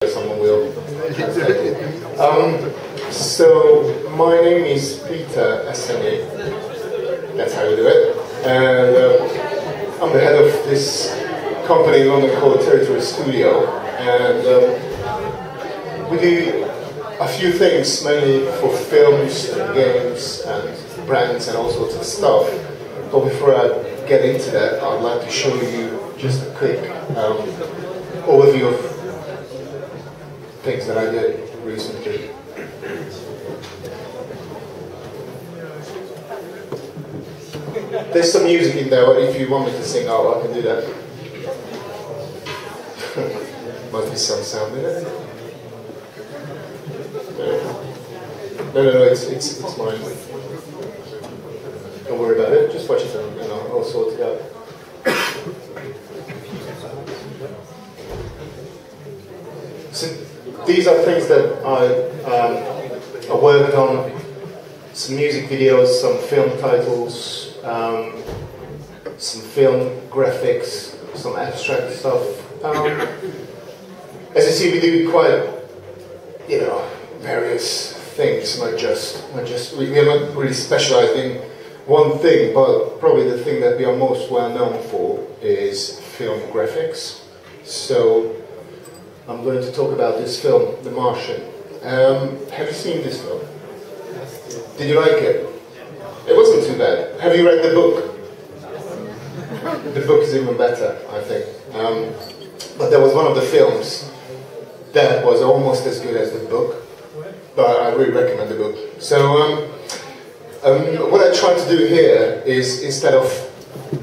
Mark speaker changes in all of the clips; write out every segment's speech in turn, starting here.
Speaker 1: Someone will translate it. So my name is Peter Eszenyi. That's how you do it. And I'm the head of this company in London called Territory Studio. And we do a few things, mainly for films and games and brands and all sorts of stuff. But before I get into that, I'd like to show you just a quick overview of things that I did recently. There's some music in there, but if you want me to sing out, I can do that. Must be some sound in it. No, it's mine. Don't worry about it, just watch it and I'll sort it out. So these are things that I worked on, some music videos, some film titles, some film graphics, some abstract stuff. As you see, we do quite, various things, not just we are not really specialized in one thing, but probably the thing that we are most well known for is film graphics. So I'm going to talk about this film, The Martian. Have you seen this film? Did you like it? It wasn't too bad. Have you read the book? The book is even better, I think. But there was one of the films that was almost as good as the book, but I really recommend the book. So what I try to do here is, instead of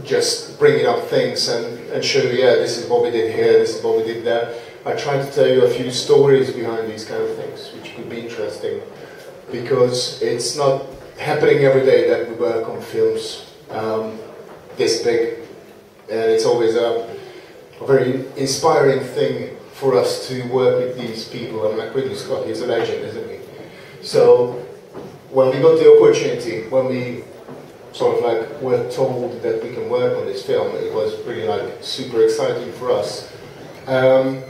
Speaker 1: just bringing up things and show you, yeah, this is what we did here, this is what we did there, I try to tell you a few stories behind these kind of things, which could be interesting, because it's not happening every day that we work on films this big, and it's always a very inspiring thing for us to work with these people. I mean, like Ridley Scott, he's a legend, isn't he? So when we got the opportunity, when we sort of like were told that we can work on this film, it was really like super exciting for us. And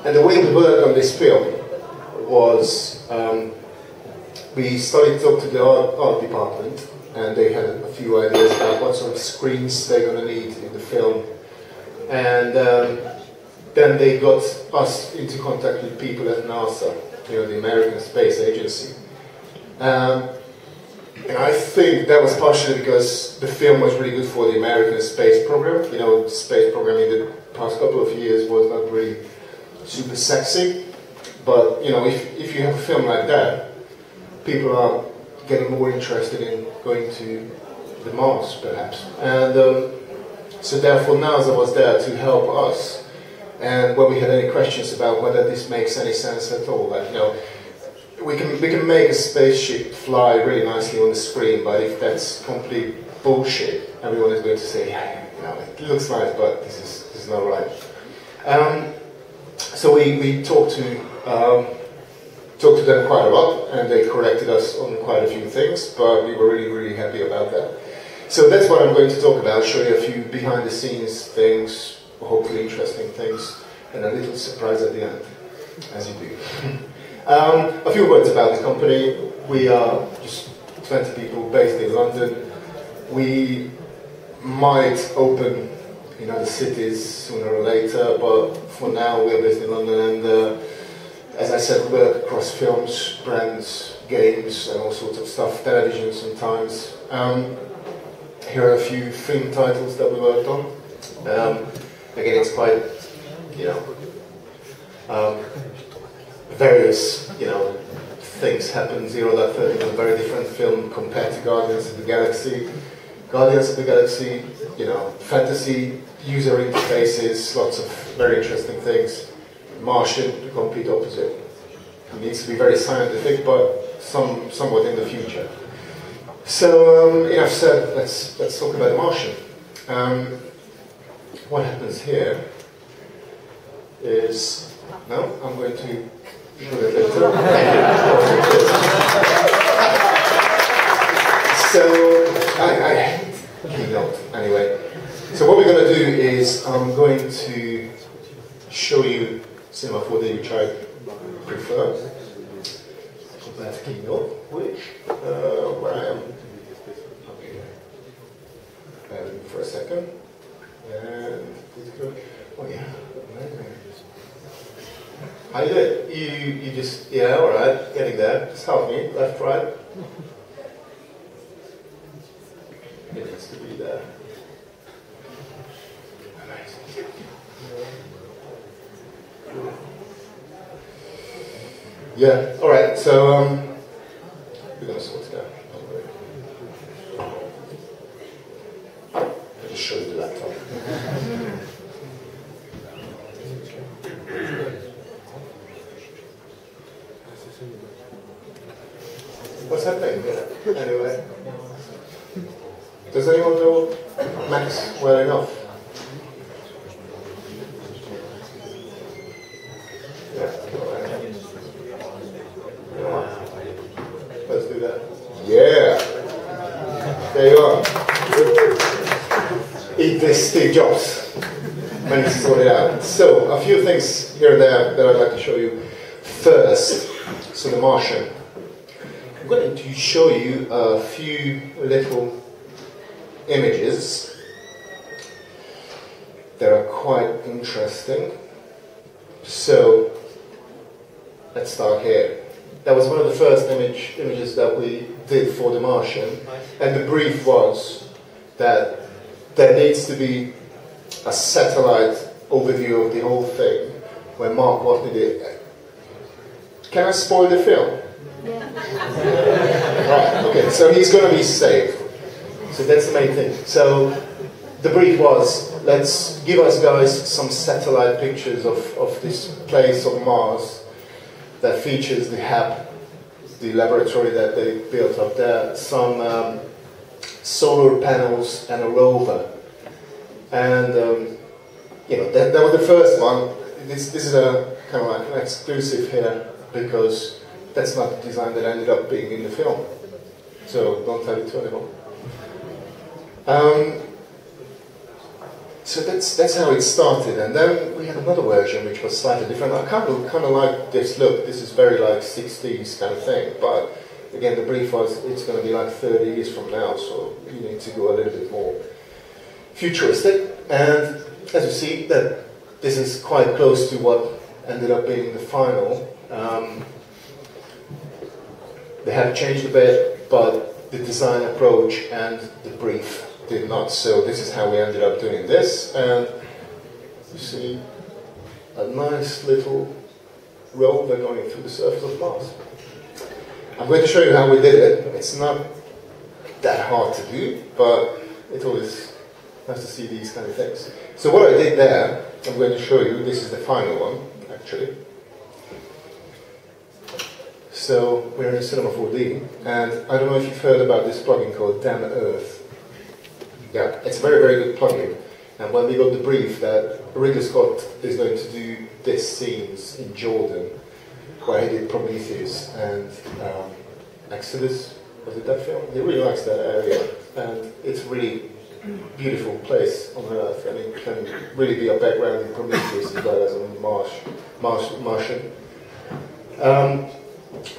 Speaker 1: the way we worked on this film was we started to talk to the art department, and they had a few ideas about what sort of screens they're going to need in the film. And then they got us into contact with people at NASA, the American Space Agency. And I think that was partially because the film was really good for the American space program. The space program in the past couple of years was not really super sexy. But, if you have a film like that, people are getting more interested in going to the Mars, perhaps. And so therefore NASA was there to help us. And when we had any questions about whether this makes any sense at all, like, we can make a spaceship fly really nicely on the screen, but if that's complete bullshit, everyone is going to say, yeah, it looks nice, but this is not right. So we talked to them quite a lot, and they corrected us on quite a few things, but we were really, really happy about that. So that's what I'm going to talk about, show you a few behind-the-scenes things, hopefully interesting things, and a little surprise at the end, as you do. A few words about the company. We are just 20 people based in London. We might open in other cities sooner or later, but for now we are based in London, and as I said, we work across films, brands, games, and all sorts of stuff, television sometimes. Here are a few film titles that we worked on. Again, it's quite, various, things happen. 0.30 is a very different film compared to Guardians of the Galaxy. Guardians of the Galaxy, fantasy, user interfaces, lots of very interesting things. Martian, the complete opposite. It needs to be very scientific, but somewhat in the future. So, enough said, let's talk about Martian. What happens here is, I'm going to show it later. So, I keynote anyway. So what we're going to do is I'm going to show you Cinema 4D, which which I prefer, compared to Keynote, which, where I am. Bear with me for a second. And, oh yeah, amazing. How you doing? You just, yeah, alright, getting there. Just help me, left, right. It needs to be there. Amazing. Yeah, alright, so we're going to sort it out. I'll just show you the laptop. What's happening here? Anyway. Does anyone know Max well enough? Yeah, alright. You know what? Let's do that. Yeah! There you are. Eat this, Steve Jobs. Managed to sort it out. So, a few things here and there that I'd like to show you. First, so the Martian. I'm going to show you a few little images that are quite interesting. So, let's start here. That was one of the first images that we did for the Martian, and the brief was that there needs to be a satellite overview of the whole thing when Mark wanted it. Can I spoil the film? Yeah. Right, okay, so he's going to be safe. So that's the main thing. So the brief was, let's give us guys some satellite pictures of this place on Mars that features the HAB, the laboratory that they built up there, some solar panels and a rover. And you know, that was the first one. This is a kind of like an exclusive here, because that's not the design that ended up being in the film. So don't tell it to anyone. So that's how it started, and then we had another version which was slightly different. I kind of like this look. This is very like 60s kind of thing, but again the brief was it's going to be like 30 years from now, so you need to go a little bit more futuristic. And as you see, that this is quite close to what ended up being the final. They have changed a bit, but the design approach and the brief did not. So this is how we ended up doing this, and you see a nice little rover going through the surface of Mars. I'm going to show you how we did it. It's not that hard to do, but it's always nice to see these kind of things. So what I did there, I'm going to show you, this is the final one, actually. So we're in Cinema 4D, and I don't know if you've heard about this plugin called Damn Earth. Yeah, it's a very, very good plugin. And when we got the brief that Ridley Scott is going to do these scenes in Jordan, where he did Prometheus and Exodus, was it that film? He really likes that area, and it's a really beautiful place on Earth, and it can really be a background in Prometheus as well as on Martian.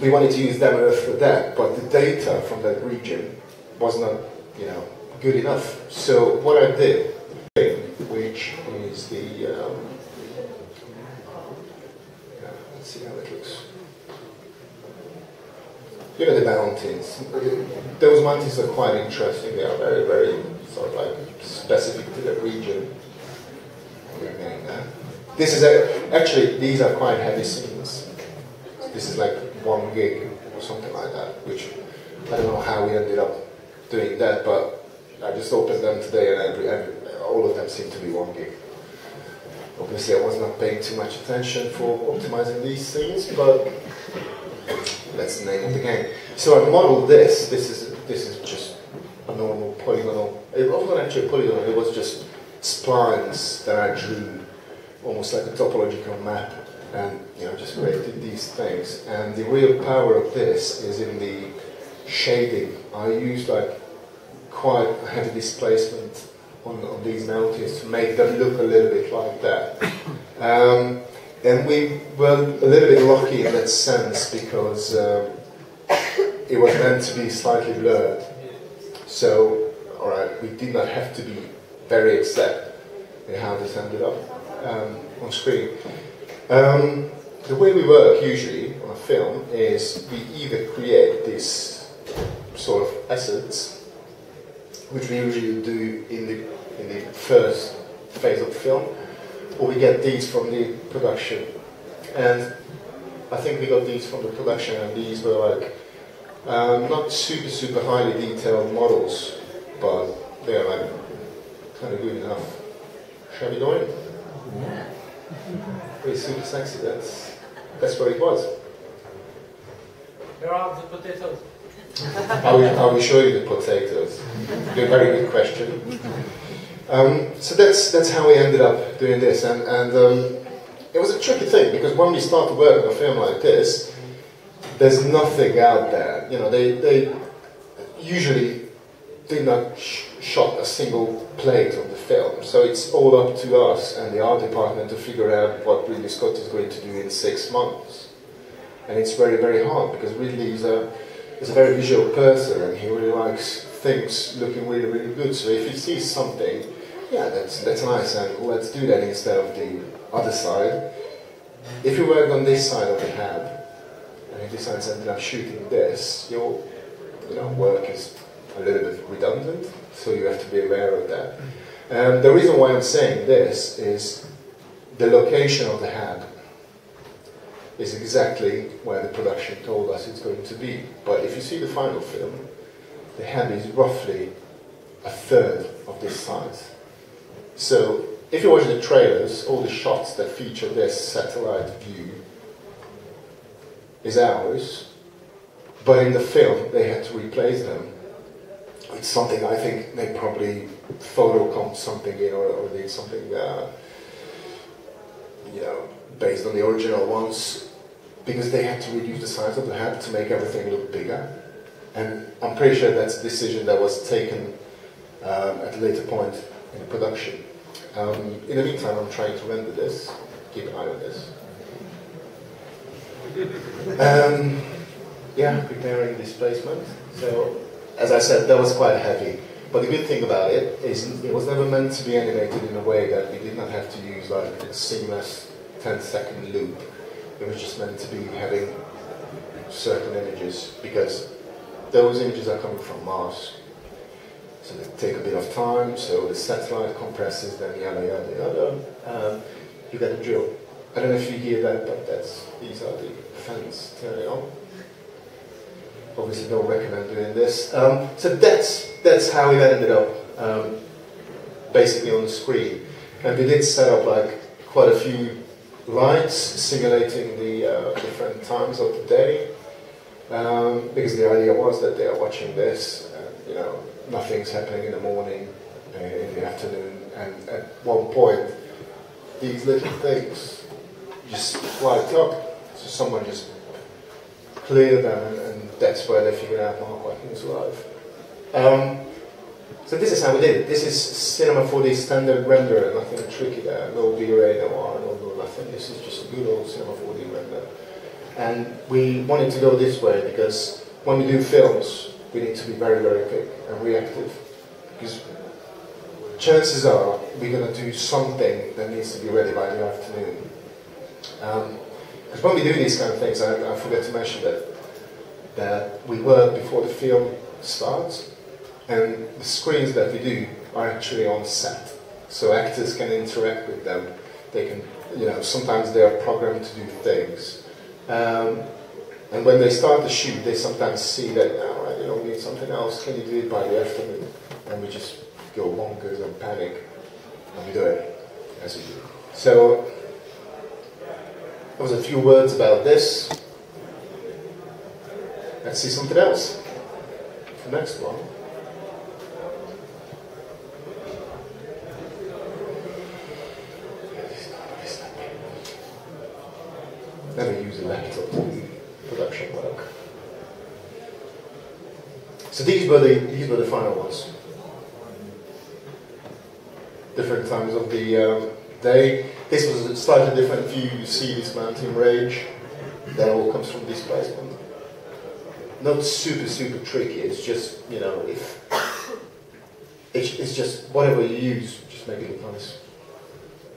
Speaker 1: We wanted to use Damn Earth for that, but the data from that region was not, you know, good enough. So what I did, which is the, let's see how it looks. You know the mountains. Those mountains are quite interesting. They are very, very sort of like specific to that region. We're getting that. This is actually, these are quite heavy scenes. This is like 1 gig or something like that, which I don't know how we ended up doing that, but I just opened them today and all of them seem to be 1 gig. Obviously I was not paying too much attention for optimizing these things, but that's the name of the game. So I modeled this. This is just a normal polygonal. It wasn't actually a polygon, it was just splines that I drew, almost like a topological map, and you know, just created these things. And the real power of this is in the shading. I used like quite a heavy displacement on these mountains to make them look a little bit like that. And we were a little bit lucky in that sense because it was meant to be slightly blurred. So, alright, we did not have to be very exact in how this ended up on screen. The way we work usually on a film is we either create these sort of assets, which we usually do in the first phase of the film, or we get these from the production. And I think we got these from the production, and these were like not super highly detailed models, but they're like kind of good enough. Shall we do it? Yeah. It's super sexy. That's what it was.
Speaker 2: Where are the potatoes?
Speaker 1: I will show you the potatoes. A very good question. So that's how we ended up doing this, and it was a tricky thing because when we start to work on a film like this, there's nothing out there. You know, they usually did not shot a single plate of the film, so it's all up to us and the art department to figure out what Ridley Scott is going to do in 6 months, and it's very hard because Ridley is a very visual person and he really likes things looking really good. So if he sees something, yeah, that's nice, and let's do that instead of the other side. If you work on this side of the hab and he decides to end up shooting this, your work is a little bit redundant, so you have to be aware of that. The reason why I'm saying this is the location of the hab is exactly where the production told us it's going to be. But if you see the final film, the hab is roughly 1/3 of this size. So if you watch the trailers, all the shots that feature this satellite view is ours, but in the film they had to replace them. It's something I think they probably photocomped something in or did something based on the original ones, because they had to reduce the size of the hab to make everything look bigger. And I'm pretty sure that's a decision that was taken at a later point in the production. In the meantime, I'm trying to render this. Keep an eye on this. Preparing displacement. So, as I said, that was quite heavy. But the good thing about it is it was never meant to be animated in a way that we did not have to use like a seamless 10-second loop. It was just meant to be having certain images, because those images are coming from Mars. So they take a bit of time, so the satellite compresses them, yada. You get the drill. I don't know if you hear that, but these are the fans turning on. Obviously don't recommend doing this. So that's how it ended up, basically on the screen. And we did set up like quite a few lights simulating the different times of the day, because the idea was that they are watching this, nothing's happening in the morning, in the afternoon, and at one point these little things just light up, so someone just cleared them, and that's where they figured out Martin was alive. So this is how we did it. This is Cinema 4D standard render, nothing tricky there, no V-Ray, no R, no nothing. This is just a good old Cinema 4D render. And we wanted to go this way because when we do films, we need to be very quick and reactive, because chances are we're going to do something that needs to be ready by the afternoon. Because when we do these kind of things, I forgot to mention that we work before the film starts, and the screens that we do are actually on set, so actors can interact with them. They can, sometimes they are programmed to do things. And when they start the shoot, they sometimes see that, we need something else, can you do it by the afternoon? And we just go bonkers and panic, and we do it as we do. So, there was a few words about this. Let's see something else. The next one. Never use a laptop to do production work. So these were the final ones. Different times of the day. This was a slightly different view. You see this mountain range. That all comes from displacement. Not super, super tricky. It's just, you know, if it's just whatever you use, just make it look nice.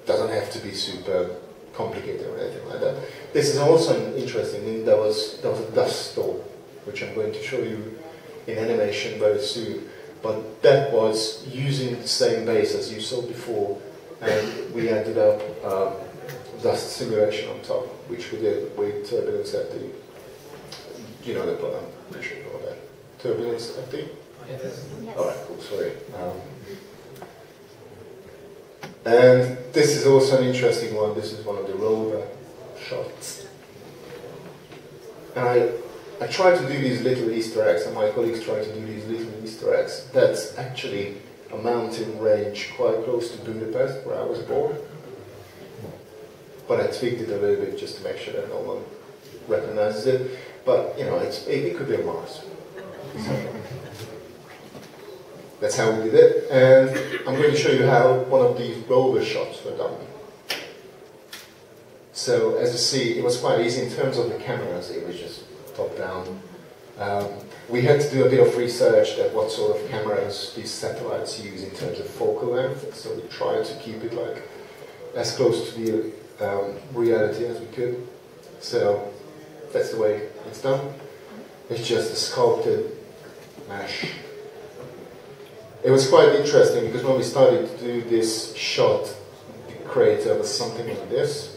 Speaker 1: Doesn't have to be super complicated or anything like that. This is also interesting. There was a dust storm, which I'm going to show you in animation very soon. But that was using the same base as you saw before, and we ended up dust simulation on top, which we did with turbulence at the. You know the plan. I should know that. Turbulence at the.
Speaker 2: Yes.
Speaker 1: All right, cool. Sorry. And this is also an interesting one. This is one of the rover shots. And I try to do these little Easter eggs, and my colleagues try to do these little Easter eggs. That's actually a mountain range quite close to Budapest, where I was born. But I tweaked it a little bit just to make sure that no one recognizes it. But, you know, it could be a Mars. That's how we did it. And I'm going to show you how one of these rover shots were done. So, as you see, it was quite easy in terms of the cameras. It was just top-down. We had to do a bit of research at what sort of cameras these satellites use in terms of focal length. So we tried to keep it like as close to the reality as we could. So that's the way it's done. It's just a sculpted mesh. It was quite interesting because when we started to do this shot, the crater was something like this.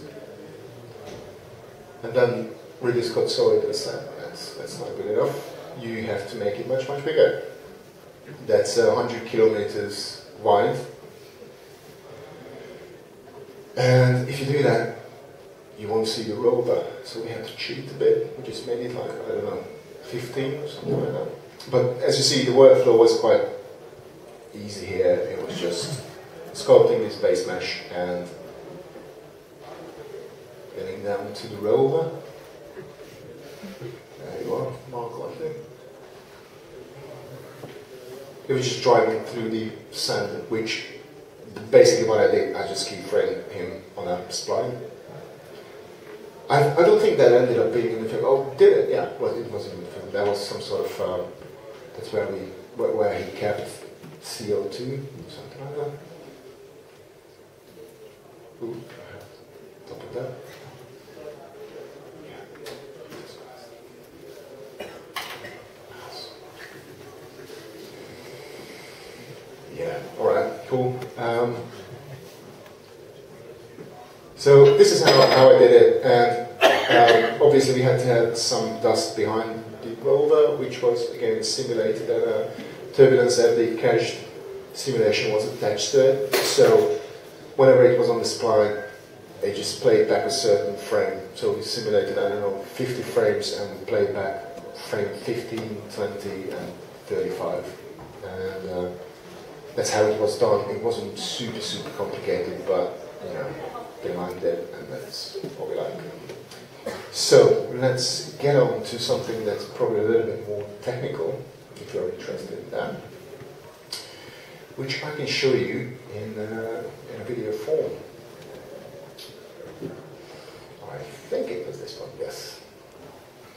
Speaker 1: And then Ridley Scott saw it and said, that's not good enough. You have to make it much, much bigger. That's 100 kilometers wide. And if you do that, you won't see the rover. So we had to cheat a bit. We just made it like, I don't know, 15 or something like that. But as you see, the workflow was quite easy here. It was just sculpting this base mesh and getting down to the rover. There you are, Marco, I think. It was just driving through the sand, which basically what I did, I just keyframed him on a spline. I don't think that ended up being in the film. Oh, did it? Yeah, well, it was in the film. That was some sort of, that's where he kept CO2, something like that. Ooh, top of that. Yeah, alright, cool. So this is how I did it, and obviously we had to have some dust behind the rover, which was again simulated at a turbulence at the cached simulation was attached to it. So whenever it was on the spline, it just played back a certain frame. So we simulated, I don't know, 50 frames and we played back frame 15, 20 and 35. And that's how it was done. It wasn't super, super complicated, but, you know, they liked it, and that's what we like. So, let's get on to something that's probably a little bit more technical, if you're interested in that, which I can show you in a video form. I think it was this one, yes.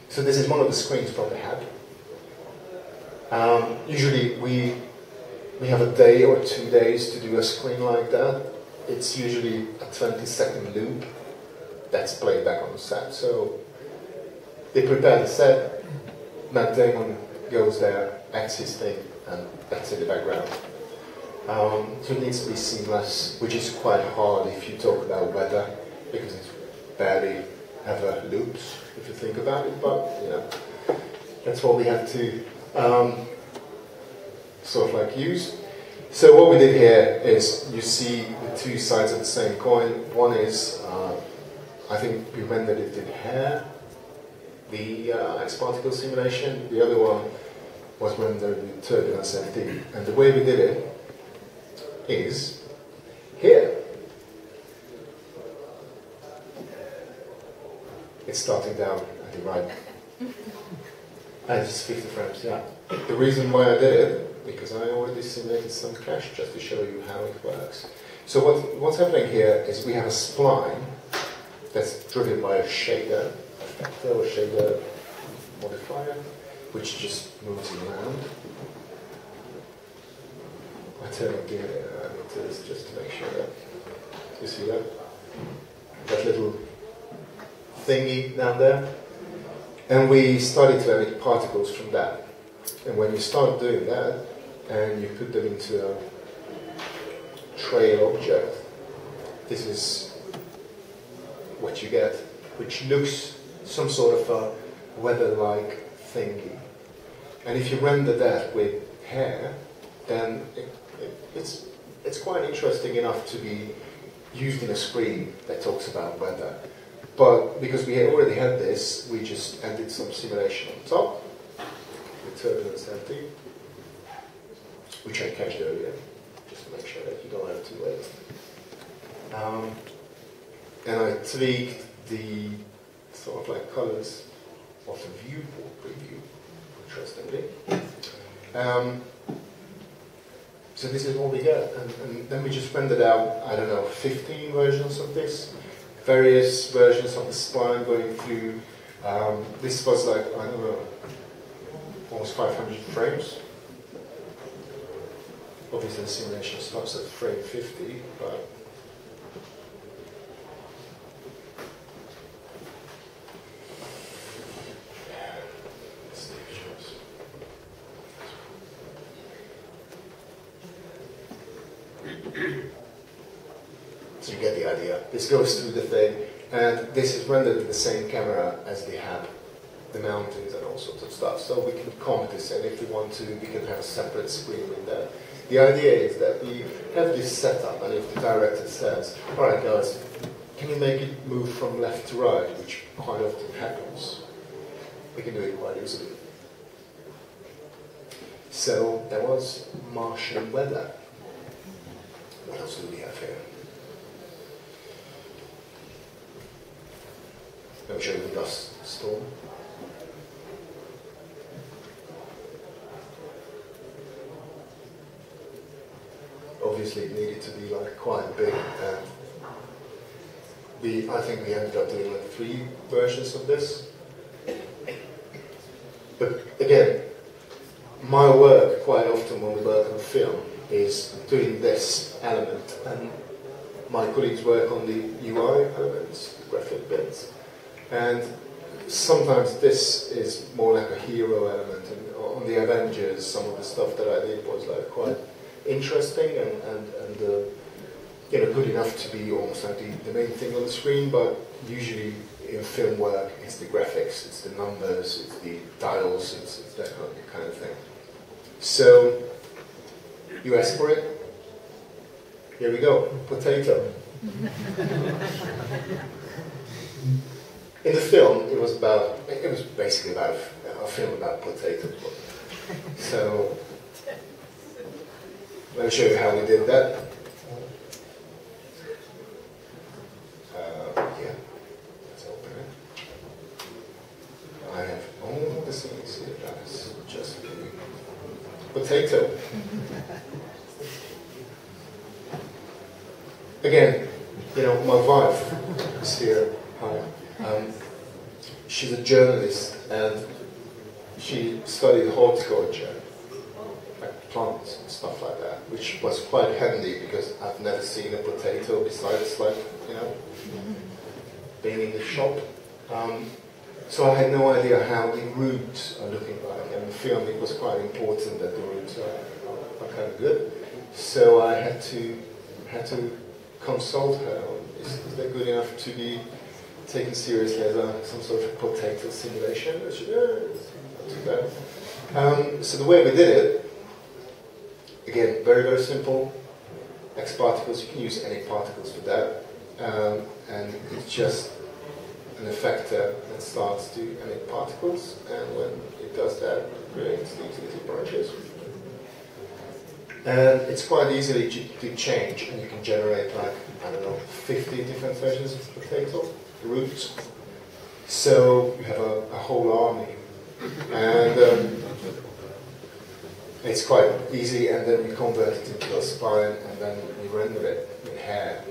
Speaker 1: So this is one of the screens from the head. Usually we have a day or 2 days to do a screen like that. It's usually a 20-second loop that's played back on the set. So they prepare the set, Matt Damon goes there, acts his thing, and that's in the background. So it needs to be seamless, which is quite hard if you talk about weather, because it's barely ever loops, if you think about it, but, you know, that's what we have to sort of like use. So what we did here is, you see the two sides of the same coin. One is, I think we rendered it in hair, the X-particle simulation. The other one was rendered with turbulence FD. And the way we did it is here. It's starting down at the right. And it's 50 frames, yeah. The reason why I did it, because I already simulated some cache just to show you how it works. So what's happening here is we have a spline that's driven by a shader, effector or shader modifier, which just moves around. I turn up the emitters just to make sure that you see that little thingy down there, and we started to emit particles from that. And when you start doing that, and you put them into a trail object, this is what you get, which looks some sort of a weather-like thingy. And if you render that with hair, then it's quite interesting enough to be used in a screen that talks about weather. But because we already had this, we just added some simulation on top, with turbulence empty, which I cached earlier, just to make sure that you don't have to wait. And I tweaked the sort of like colors of the viewport preview, interestingly. So this is what we get, and then we just rendered out, I don't know, 15 versions of this, various versions of the spline going through. This was like, I don't know, almost 500 frames. Obviously the simulation stops at frame 50, but so you get the idea. This goes through the thing, and this is rendered with the same camera as the hab, the mountains and all sorts of stuff. So we can comp this, and if we want to, we can have a separate screen with that. The idea is that we have this setup, and if the director says, all right guys, can you make it move from left to right, which quite often happens, we can do it quite easily. So there was Martian weather. What else do we have here? Let me show you the dust storm. Obviously it needed to be like quite big, and I think we ended up doing like 3 versions of this. But again, my work quite often when we work on film is doing this element, and my colleagues work on the UI elements, the graphic bits, and sometimes this is more like a hero element. And on the Avengers, some of the stuff that I did was like quite interesting and you know, good enough to be almost like the main thing on the screen. But usually in film work, it's the graphics, it's the numbers, it's the dials, it's that kind of thing. So you asked for it. Here we go. Potato. In the film, it was basically about a film about potatoes. So let me show you how we did that. Yeah, let's open it. I have all the scenes here, guys, just for you. Potato. Again, you know, my wife is here. Hi. She's a journalist, and she studied horticulture, like plants and stuff like that, which was quite handy because I've never seen a potato besides, like, you know, being in the shop. So I had no idea how the roots are looking like, and in film it was quite important that the roots are kind of good. So I had to consult her on, is that good enough to be taken seriously as some sort of potato simulation? It's not too bad. So the way we did it, again, very, very simple. X particles, you can use any particles for that. And it's just an effector that starts to emit particles, and when it does that, it creates these little branches. And it's quite easily to change, and you can generate like, I don't know, 50 different versions of potato roots. So you have a whole army. And it's quite easy, and then you convert it into a spline, and then you render it in hair.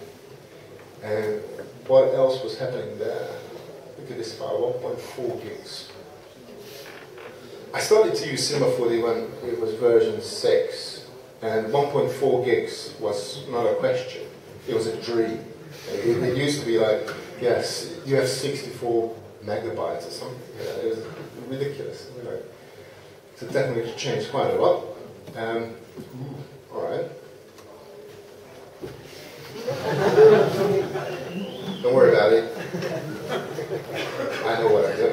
Speaker 1: And what else was happening there? Look at this file, 1.4 gigs. I started to use Cinema 4D when it was version 6, and 1.4 gigs was not a question, it was a dream. It used to be like, yes, you have 64 megabytes or something. Yeah, it was ridiculous. You know. So definitely changed quite a lot. All right. Don't worry about it. I know what I do.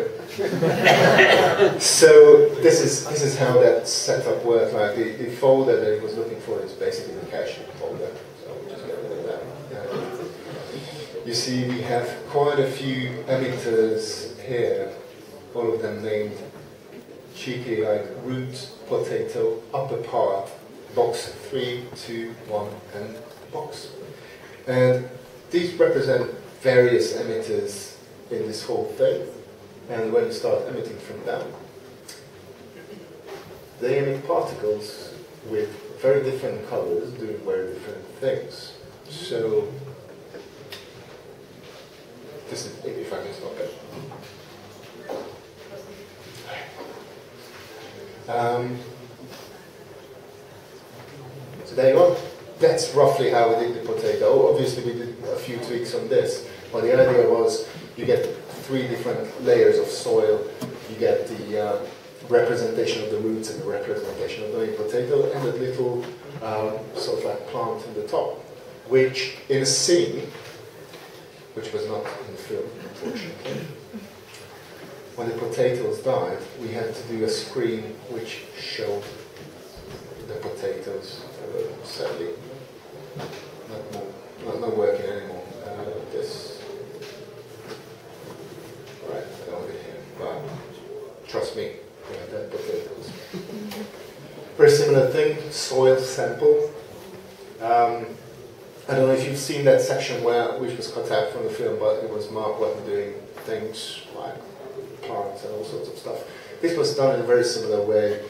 Speaker 1: So this is how that setup works. Like the folder that it was looking for is basically the cache folder. So we'll just get rid of that. Yeah. You see, we have quite a few emitters here, all of them named cheeky, like root, potato, upper part, box 3, 2, 1, and box. And these represent various emitters in this whole thing. And when you start emitting from them, they emit particles with very different colors doing very different things. So, this is, if I can stop it. So there you go. That's roughly how we did the potato. Obviously we did a few tweaks on this, but the idea was you get 3 different layers of soil, you get the representation of the roots and the representation of the potato, and a little sort of like plant in the top, which in a scene, which was not in the film, unfortunately, when the potatoes died, we had to do a screen which showed the potatoes. Sadly, not working anymore. This, right? I don't have it here, but trust me, we have dead potatoes. Very similar thing. Soil sample. I don't know if you've seen that section which was cut out from the film, but it was Mark Watton doing things like plants and all sorts of stuff. This was done in a very similar way.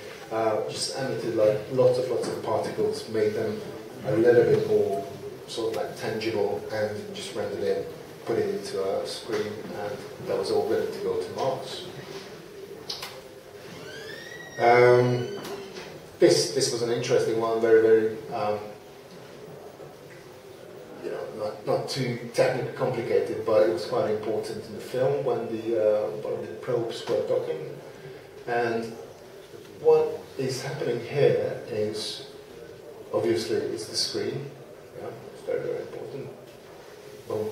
Speaker 1: Just emitted like lots of particles, made them a little bit more sort of like tangible, and just rendered in, put it into a screen, and that was all ready to go to Mars. This was an interesting one, very you know, not too technically complicated, but it was quite important in the film when one of the probes were docking. And what is happening here is, obviously, it's the screen. Yeah, it's very important. Well,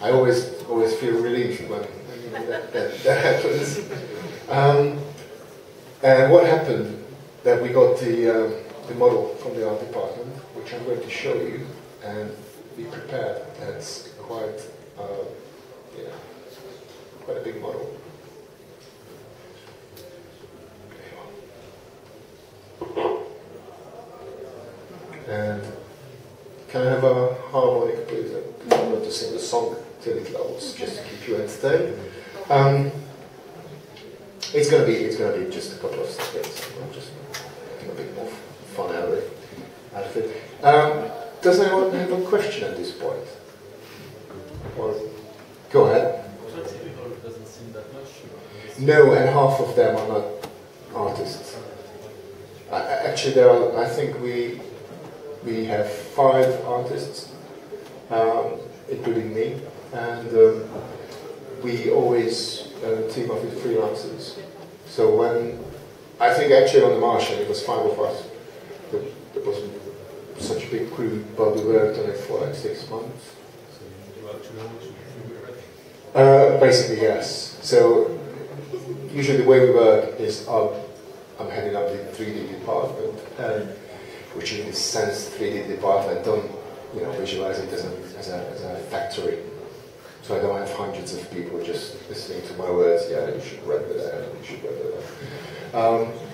Speaker 1: I always feel relieved when you know, that happens. And what happened? That we got the model from the art department, which I'm going to show you, and be prepared. That's quite, yeah, quite a big model. And can I have a harmonica, please? I'm going to sing the song till it loads, just to keep you entertained. It's going to be just a couple of seconds. I'm just making a bit more fun out of it. Does anyone have a question at this point? Or, go ahead.
Speaker 3: Doesn't seem that much.
Speaker 1: No, and half of them are not artists. Actually, there are. I think we have 5 artists, including me, and we always team up with freelancers. So when I think actually on the Martian it was 5 of us. It wasn't such a big crew, but we worked on it for like 6 months.
Speaker 3: So you actually know
Speaker 1: basically, yes. So usually the way we work is I'm heading up the 3D department, which in this sense 3D department don't visualize it as a factory. So I don't have hundreds of people just listening to my words. Yeah, you should render that. You should render that.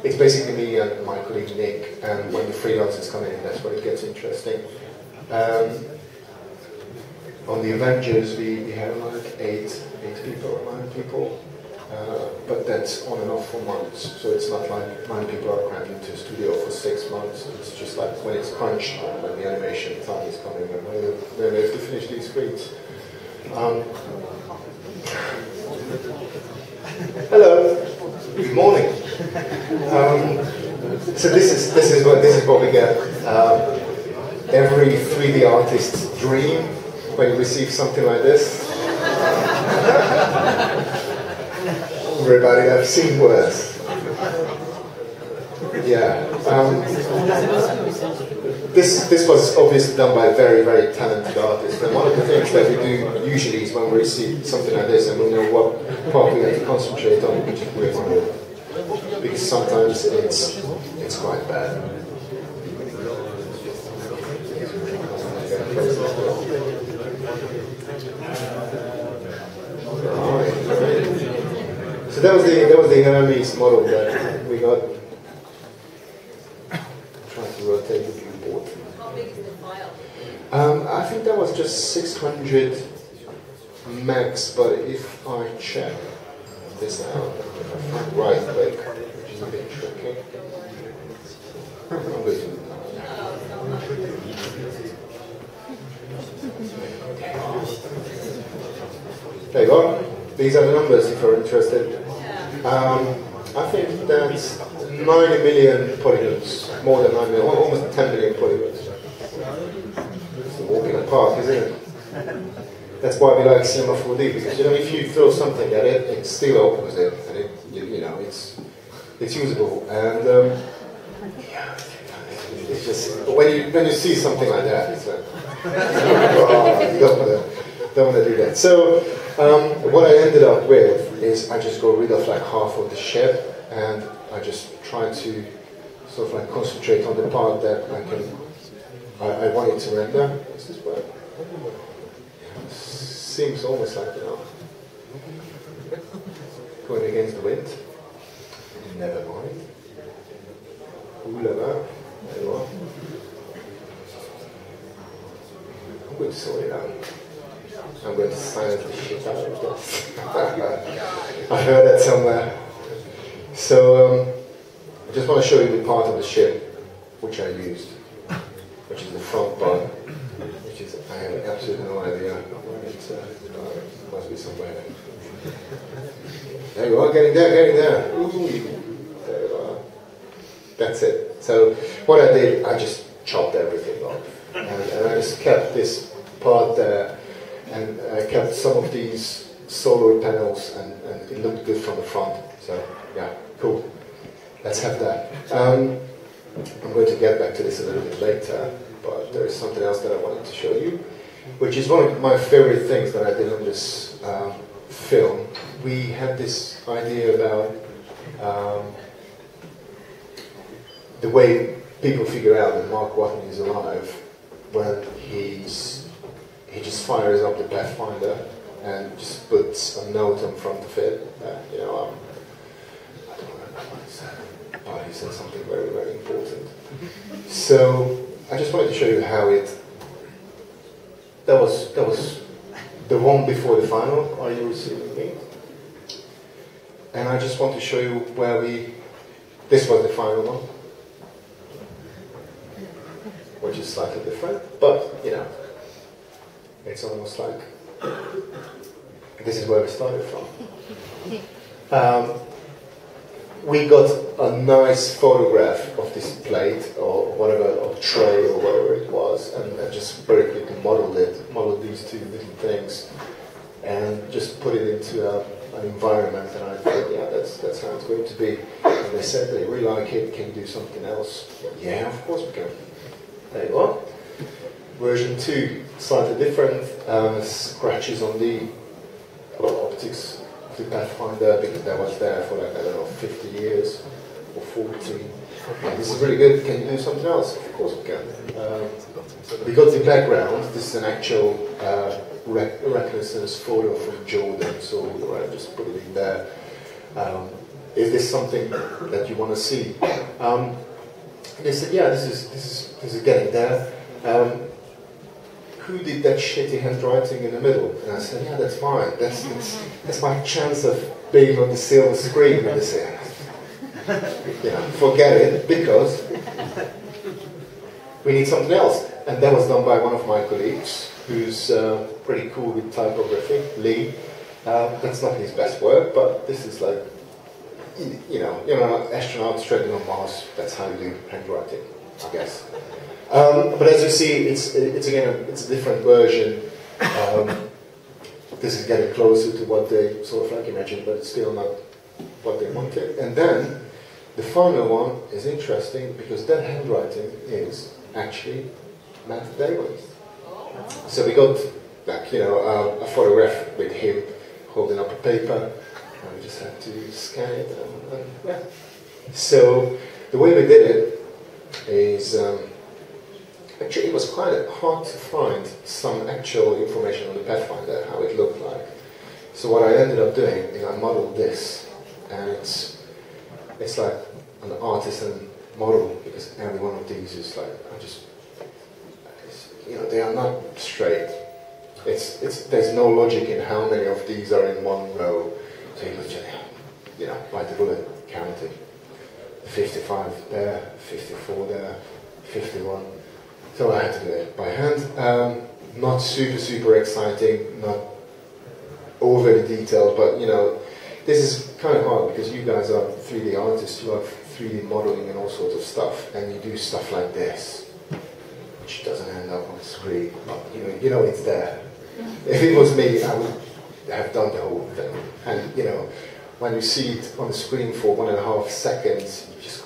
Speaker 1: It's basically me and my colleague Nick, and when the freelancers come in, that's when it gets interesting. On the Avengers, we had like 8 people or 9 people, but that's on and off for months. So it's not like 9 people are crammed into a studio for 6 months. It's just like when it's crunch time, when the animation time is coming, and when they have to finish these screens. Hello. Good morning. So this is what we get. Every 3D artist's dream when you receive something like this. Everybody, I've seen worse. Yeah. This was obviously done by a very, very talented artist. And one of the things that we do usually is when we receive something like this and we know what part we have to concentrate on, we just wait on it. Because sometimes it's quite bad. So that was the Hermes model that we got. Trying to rotate the viewport.
Speaker 4: How big is the file?
Speaker 1: I think that was just 600 max, but if I check this out, if I find right click, which is a bit tricky. I'm going to there you go. These are the numbers if you're interested. I think that's 9 million polygons, more than 9 million, almost 10 million polygons. It's a walk in the park, isn't it? That's why we like cinema 4D, because if you throw something at it, it still opens it, and it's usable. And it's just when you see something like that, it's like don't want to do that. So what I ended up with is I just got rid of like half of the ship, and I just try to sort of like concentrate on the part that I wanted to render. Does this work? Seems almost like going against the wind. Never mind. Ooh la la. There you are. I'm going to sort it out. I'm going to silence the shit out of this. I heard that somewhere. So I just want to show you the part of the ship which I used, which is the front part, which is, I have absolutely no idea. It must be somewhere. There you are, getting there. Ooh, there you are. That's it. So what I did, I just chopped everything off. And I just kept this part there, and I kept some of these solar panels, and it looked good from the front. So yeah, cool. Let's have that. I'm going to get back to this a little bit later, but there is something else that I wanted to show you, which is one of my favorite things that I did on this film. We had this idea about the way people figure out that Mark Watney is alive when he just fires up the Pathfinder and just puts a note on front of it. I don't remember what he said, but he said something very, very important. So I just wanted to show you how that was the one before the final. Are you receiving me? And I just want to show you where this was the final one, which is slightly different, but it's almost like this is where we started from. We got a nice photograph of this plate or whatever, or tray or whatever it was, and just very quickly modeled these two little things, and just put it into an environment. And I thought, yeah, that's how it's going to be. And they said they really like it. Can you do something else? Yeah, of course we can. There you are. Version 2, slightly different. Scratches on the optics of the Pathfinder, because that was there for like, I don't know, 50 years or 40. And this is really good. Can you do something else? Of course we can. We got the background. This is an actual reconnaissance photo from Jordan, so I just put it in there. Is this something that you want to see? They said, yeah, this is getting there. Who did that shitty handwriting in the middle? And I said, yeah, that's mine. That's my chance of being on the silver screen with the scene. You know, forget it, because we need something else. And that was done by one of my colleagues, who's pretty cool with typography, Lee. That's not his best work, but this is like, you know, astronauts treading on Mars, that's how you do handwriting, I guess. But as you see, it's again, it's a different version. This is getting closer to what they sort of like imagined, but it's still not what they wanted. And then, the final one is interesting, because that handwriting is actually Matt Damon's. So we got, like, you know, a photograph with him holding up a paper, and we just had to scan it, and yeah. So, the way we did it is, actually it was quite hard to find some actual information on the Pathfinder, how it looked like. So what I ended up doing is I modeled this, and it's like an artisan model, because every one of these is like, you know, they are not straight. There's no logic in how many of these are in one row. So you just, you know, bite the bullet, counting. 55 there, 54 there, 51. So I had to do it by hand. Not super exciting, not overly detailed, but you know, this is kind of hard because you guys are 3D artists, you have 3D modeling and all sorts of stuff, and you do stuff like this, which doesn't end up on the screen, but you know it's there. If it was me, I would have done the whole thing. And you know, when you see it on the screen for 1.5 seconds, you just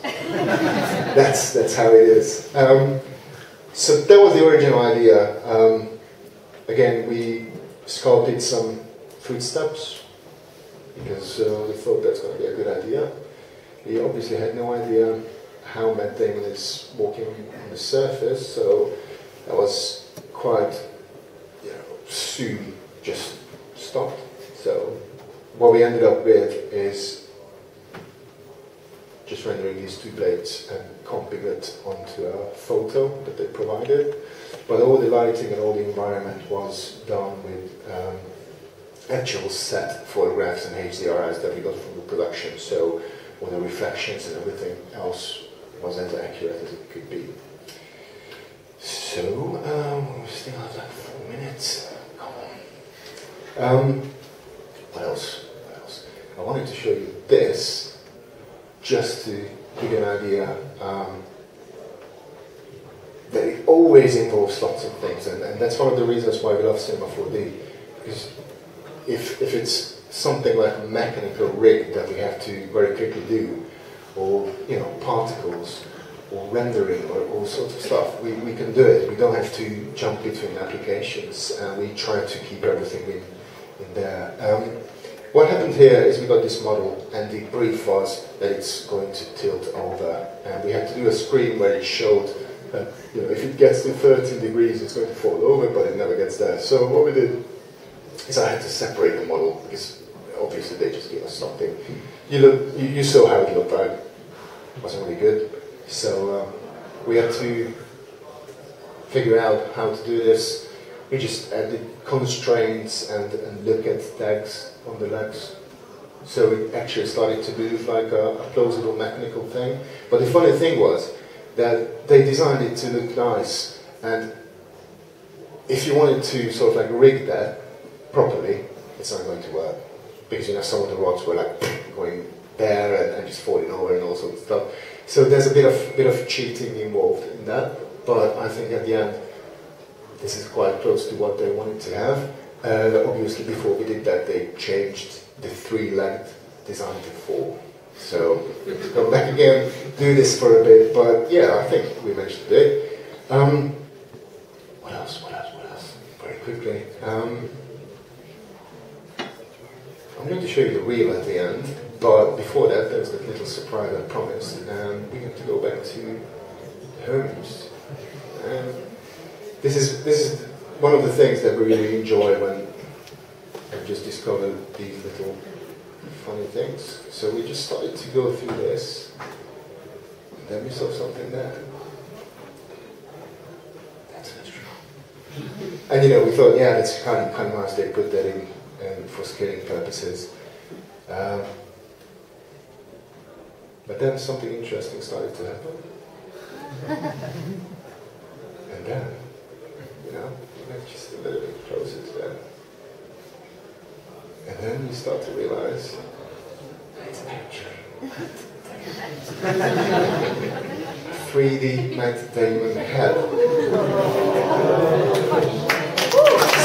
Speaker 1: that's how it is. So that was the original idea. Again, we sculpted some footsteps because we thought that's going to be a good idea. We obviously had no idea how Matt Damon is walking on the surface, so that was quite, you know, soon just stopped. So what we ended up with is just rendering these two blades and comping it onto a photo that they provided. But all the lighting and all the environment was done with actual set photographs and HDRIs that we got from the production. So all the reflections and everything else was as accurate as it could be. So we still have like 4 minutes. Come on. What else? I wanted to show you this just to give you an idea that it always involves lots of things, and that's one of the reasons why we love Cinema 4D, because if it's something like a mechanical rig that we have to very quickly do, or you know, particles, or rendering, or all sorts of stuff, we can do it. We don't have to jump between applications, and we try to keep everything in there. What happened here is we got this model, and the brief was that it's going to tilt over, and we had to do a screen where it showed that, you know, if it gets to 13 degrees, it's going to fall over, but it never gets there. So what we did is I had to separate the model, because obviously they just gave us something. You saw how it looked like. It wasn't really good. So we had to figure out how to do this. We just added constraints and look at tags on the legs. So it actually started to move like a plausible mechanical thing. But the funny thing was that they designed it to look nice, and if you wanted to sort of like rig that properly, it's not going to work. Because you know, some of the rods were like going there and just falling over and all sorts of stuff. So there's a bit of cheating involved in that, but I think at the end this is quite close to what they wanted to have. Obviously before we did that, they changed the 3-length design to 4. So we have to come back again, do this for a bit, but yeah, I think we managed to do it. What else? Very quickly. I'm going to show you the reel at the end, but before that there's that little surprise I promised, and we have to go back to homes. This is one of the things that we really enjoy when I just discovered these little funny things. So we just started to go through this, and then we saw something there. That's an astronaut. And you know, we thought, yeah, that's kind of nice they put that in for scaling purposes. But then something interesting started to happen. And then, you know, just a little bit closer to that. And then you start to realize it's actually 3D Matt Damon head.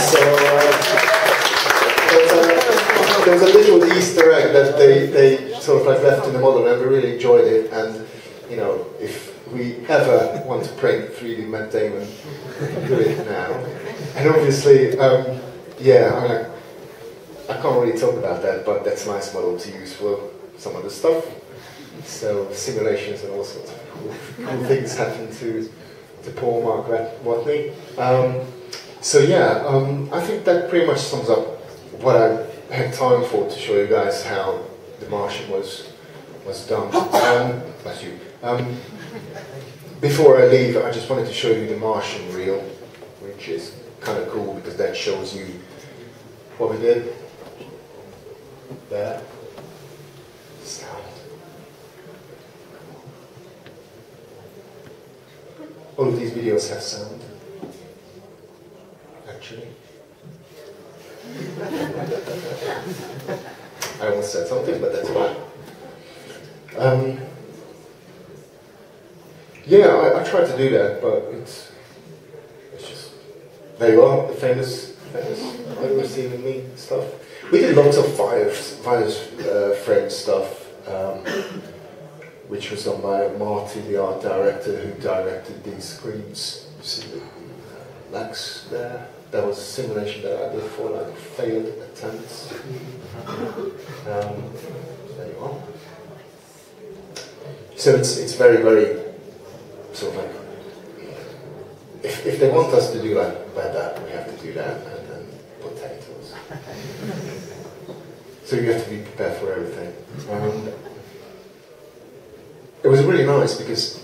Speaker 1: So there was a little Easter egg that they sort of like left in the model, and we really enjoyed it. And you know, if we ever want to print 3D Matt Damon, do it now. And obviously, yeah, I mean, I can't really talk about that, but that's a nice model to use for some of the stuff. So simulations and all sorts of cool things happen to Paul Mark Watney. So yeah, I think that pretty much sums up what I had time for to show you guys how The Martian was done. Bless you. Before I leave, I just wanted to show you the Martian reel, which is kind of cool because that shows you what we did. There. Sound. All of these videos have sound, actually. I almost said something, but that's fine. Yeah, I tried to do that, but it's just, there you are, the famous receiving me stuff. We did lots of frame stuff, which was done by Marty, the art director, who directed these screens. You see the Max there? That was a simulation that I did for like failed attempts. There you are. So it's very, very sort of like, if they want us to do like that, we have to do that, and then potatoes. So you have to be prepared for everything. It was really nice because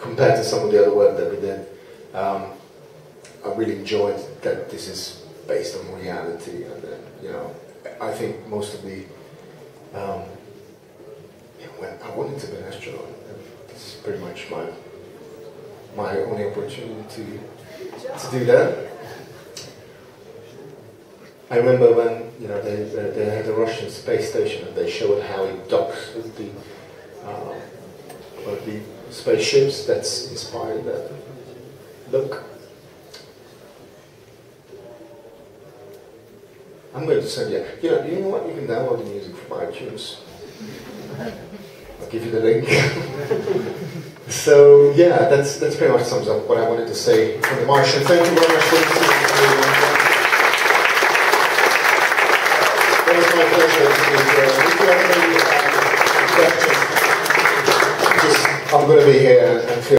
Speaker 1: compared to some of the other work that we did, I really enjoyed that this is based on reality, and then, you know, I think most of the when I wanted to be an astronaut, and this is pretty much my only opportunity to do that. I remember when, you know, they had the Russian space station and they showed how it docks with the one of the spaceships that's inspired that look. I'm going to send you. You know what? You can download the music from iTunes. I'll give you the link. So yeah, that's pretty much sums up what I wanted to say from The Martian. Thank you very much for listening. That was my pleasure. If you have any questions, I'm going to be here and feel